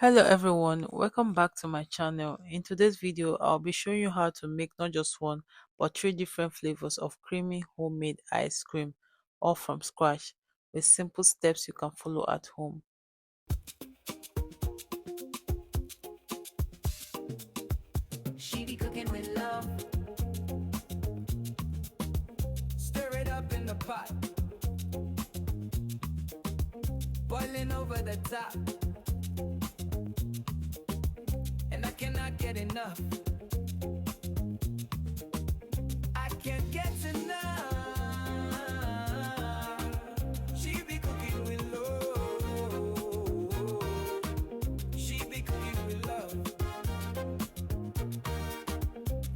Hello everyone, welcome back to my channel. In today's video, I'll be showing you how to make not just one, but three different flavors of creamy homemade ice cream, all from scratch, with simple steps you can follow at home. She be cooking with love. Stir it up in the pot. Boiling over the top. And I cannot get enough. I can't get enough. She be cooking with love. She be cooking with love.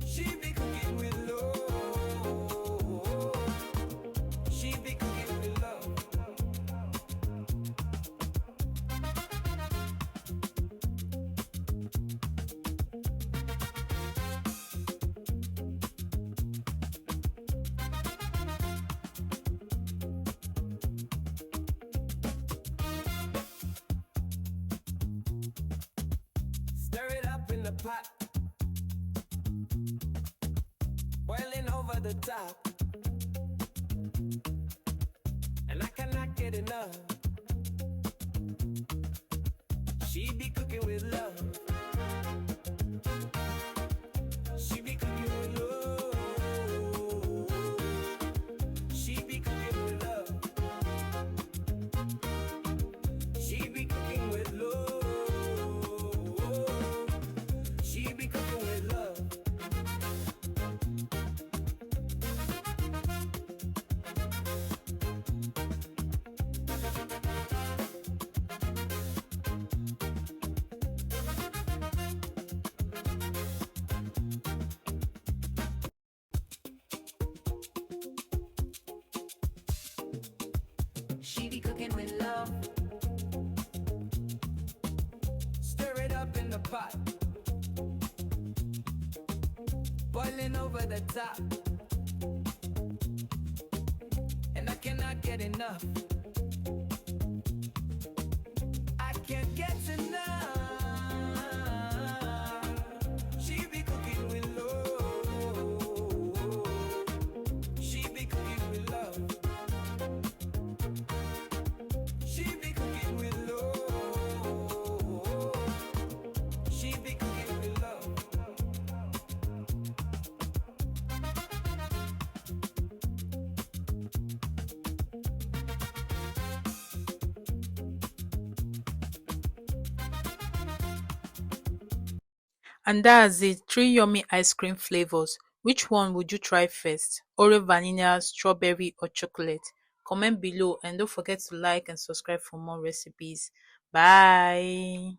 She be cooking with love. She be cooking with love. Stir it up in the pot. Boiling over the top. And I cannot get enough. She be cooking with love. She be cooking with love. She be cooking with love. She be cooking with love. She be cooking with love. She be cooking with love. Stir it up in the pot. Boiling over the top. And I cannot get enough. I can't get enough. She be cooking with love. She be cooking with love. She be cooking with love. She be cooking with love. And that's it, three yummy ice cream flavors. Which one would you try first? Oreo vanilla, strawberry, or chocolate? Comment below and don't forget to like and subscribe for more recipes. Bye.